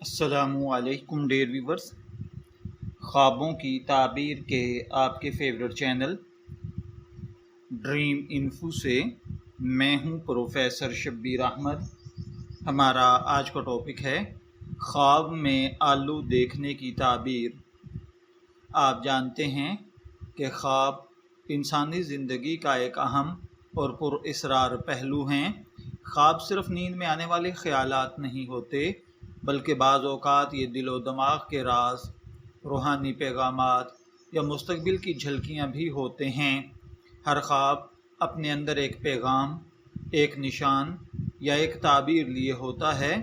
السلام علیکم dear viewers, خوابوں کی تعبیر کے آپ کے فیوریٹ چینل ڈریم انفو سے میں ہوں پروفیسر شبیر احمد۔ ہمارا آج کا ٹاپک ہے خواب میں آلو دیکھنے کی تعبیر۔ آپ جانتے ہیں کہ خواب انسانی زندگی کا ایک اہم اور پر اسرار پہلو ہیں۔ خواب صرف نیند میں آنے والے خیالات نہیں ہوتے، بلکہ بعض اوقات یہ دل و دماغ کے راز، روحانی پیغامات یا مستقبل کی جھلکیاں بھی ہوتے ہیں۔ ہر خواب اپنے اندر ایک پیغام، ایک نشان یا ایک تعبیر لیے ہوتا ہے۔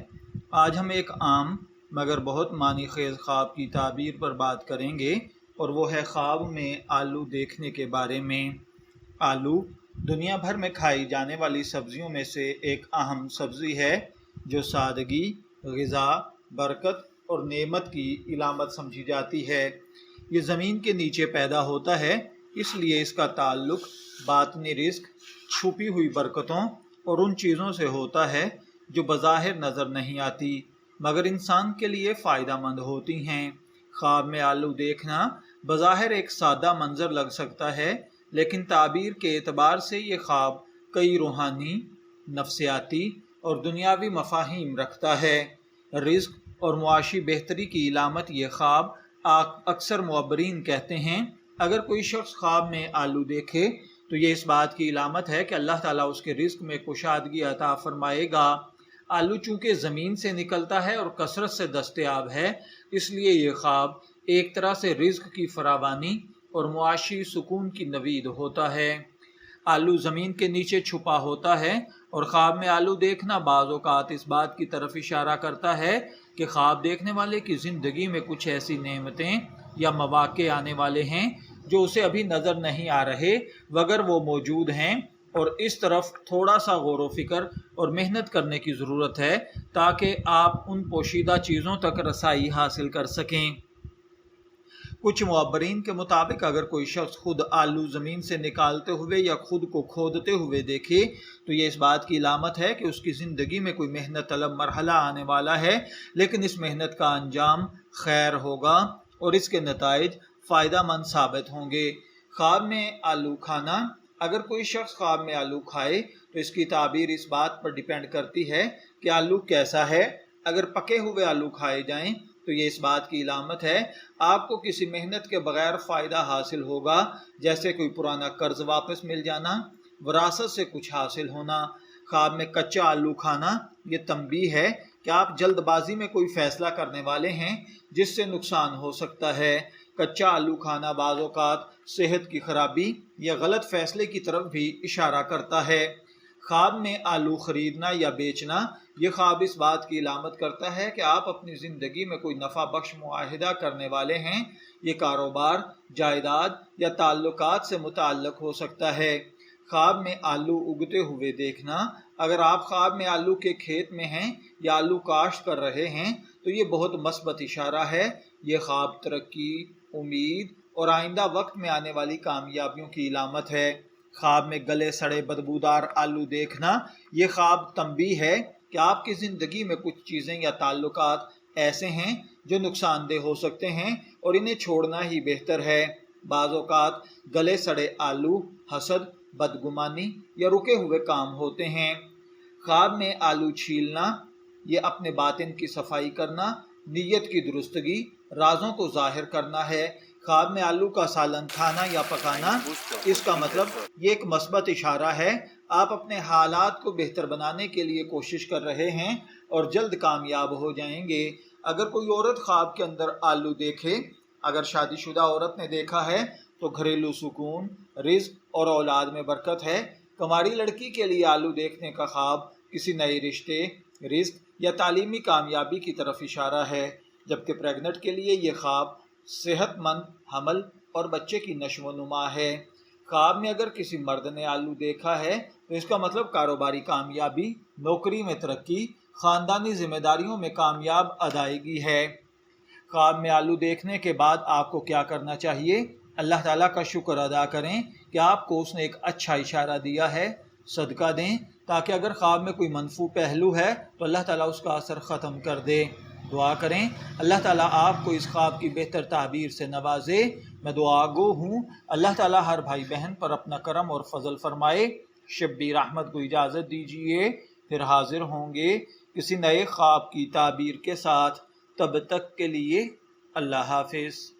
آج ہم ایک عام مگر بہت معنی خیز خواب کی تعبیر پر بات کریں گے، اور وہ ہے خواب میں آلو دیکھنے کے بارے میں۔ آلو دنیا بھر میں کھائی جانے والی سبزیوں میں سے ایک اہم سبزی ہے، جو سادگی، غذا، برکت اور نعمت کی علامت سمجھی جاتی ہے۔ یہ زمین کے نیچے پیدا ہوتا ہے، اس لیے اس کا تعلق باطنی رزق، چھپی ہوئی برکتوں اور ان چیزوں سے ہوتا ہے جو بظاہر نظر نہیں آتی مگر انسان کے لیے فائدہ مند ہوتی ہیں۔ خواب میں آلو دیکھنا بظاہر ایک سادہ منظر لگ سکتا ہے، لیکن تعبیر کے اعتبار سے یہ خواب کئی روحانی، نفسیاتی اور دنیاوی مفاہیم رکھتا ہے۔ رزق اور معاشی بہتری کی علامت یہ خواب اکثر معبرین کہتے ہیں، اگر کوئی شخص خواب میں آلو دیکھے تو یہ اس بات کی علامت ہے کہ اللہ تعالیٰ اس کے رزق میں کشادگی عطا فرمائے گا۔ آلو چونکہ زمین سے نکلتا ہے اور کثرت سے دستیاب ہے، اس لیے یہ خواب ایک طرح سے رزق کی فراوانی اور معاشی سکون کی نوید ہوتا ہے۔ آلو زمین کے نیچے چھپا ہوتا ہے، اور خواب میں آلو دیکھنا بعض اوقات اس بات کی طرف اشارہ کرتا ہے کہ خواب دیکھنے والے کی زندگی میں کچھ ایسی نعمتیں یا مواقع آنے والے ہیں جو اسے ابھی نظر نہیں آ رہے، مگر وہ موجود ہیں، اور اس طرف تھوڑا سا غور و فکر اور محنت کرنے کی ضرورت ہے تاکہ آپ ان پوشیدہ چیزوں تک رسائی حاصل کر سکیں۔ کچھ معبرین کے مطابق اگر کوئی شخص خود آلو زمین سے نکالتے ہوئے یا خود کو کھودتے ہوئے دیکھے تو یہ اس بات کی علامت ہے کہ اس کی زندگی میں کوئی محنت طلب مرحلہ آنے والا ہے، لیکن اس محنت کا انجام خیر ہوگا اور اس کے نتائج فائدہ مند ثابت ہوں گے۔ خواب میں آلو کھانا، اگر کوئی شخص خواب میں آلو کھائے تو اس کی تعبیر اس بات پر ڈیپینڈ کرتی ہے کہ آلو کیسا ہے۔ اگر پکے ہوئے آلو کھائے جائیں تو یہ اس بات کی علامت ہے آپ کو کسی محنت کے بغیر فائدہ حاصل ہوگا، جیسے کوئی پرانا قرض واپس مل جانا، وراثت سے کچھ حاصل ہونا۔ خواب میں کچا آلو کھانا یہ تنبیہ ہے کہ آپ جلد بازی میں کوئی فیصلہ کرنے والے ہیں جس سے نقصان ہو سکتا ہے۔ کچا آلو کھانا بعض اوقات صحت کی خرابی یا غلط فیصلے کی طرف بھی اشارہ کرتا ہے۔ خواب میں آلو خریدنا یا بیچنا، یہ خواب اس بات کی علامت کرتا ہے کہ آپ اپنی زندگی میں کوئی نفع بخش معاہدہ کرنے والے ہیں۔ یہ کاروبار، جائیداد یا تعلقات سے متعلق ہو سکتا ہے۔ خواب میں آلو اگتے ہوئے دیکھنا، اگر آپ خواب میں آلو کے کھیت میں ہیں یا آلو کاشت کر رہے ہیں تو یہ بہت مثبت اشارہ ہے۔ یہ خواب ترقی، امید اور آئندہ وقت میں آنے والی کامیابیوں کی علامت ہے۔ خواب میں گلے سڑے بدبودار آلو دیکھنا، یہ خواب تنبیہ ہے کہ آپ کی زندگی میں کچھ چیزیں یا تعلقات ایسے ہیں جو نقصان دہ ہو سکتے ہیں اور انہیں چھوڑنا ہی بہتر ہے۔ بعض اوقات گلے سڑے آلو حسد، بدگمانی یا رکے ہوئے کام ہوتے ہیں۔ خواب میں آلو چھیلنا، یہ اپنے باطن کی صفائی کرنا، نیت کی درستگی، رازوں کو ظاہر کرنا ہے۔ خواب میں آلو کا سالن کھانا یا پکانا، اس کا مطلب یہ ایک مثبت اشارہ ہے، آپ اپنے حالات کو بہتر بنانے کے لیے کوشش کر رہے ہیں اور جلد کامیاب ہو جائیں گے۔ اگر کوئی عورت خواب کے اندر آلو دیکھے، اگر شادی شدہ عورت نے دیکھا ہے تو گھریلو سکون، رزق اور اولاد میں برکت ہے۔ کنواری لڑکی کے لیے آلو دیکھنے کا خواب کسی نئے رشتے، رزق یا تعلیمی کامیابی کی طرف اشارہ ہے، جبکہ پریگننٹ کے لیے یہ خواب صحت مند حمل اور بچے کی نشو و نما ہے۔ خواب میں اگر کسی مرد نے آلو دیکھا ہے تو اس کا مطلب کاروباری کامیابی، نوکری میں ترقی، خاندانی ذمہ داریوں میں کامیاب ادائیگی ہے۔ خواب میں آلو دیکھنے کے بعد آپ کو کیا کرنا چاہیے؟ اللہ تعالیٰ کا شکر ادا کریں کہ آپ کو اس نے ایک اچھا اشارہ دیا ہے، صدقہ دیں تاکہ اگر خواب میں کوئی منفی پہلو ہے تو اللہ تعالیٰ اس کا اثر ختم کر دے۔ دعا کریں۔ اللہ تعالیٰ آپ کو اس خواب کی بہتر تعبیر سے نوازے۔ میں دعا گو ہوں، اللہ تعالیٰ ہر بھائی بہن پر اپنا کرم اور فضل فرمائے۔ شبیر احمد کو اجازت دیجیے، پھر حاضر ہوں گے کسی نئے خواب کی تعبیر کے ساتھ۔ تب تک کے لیے اللہ حافظ۔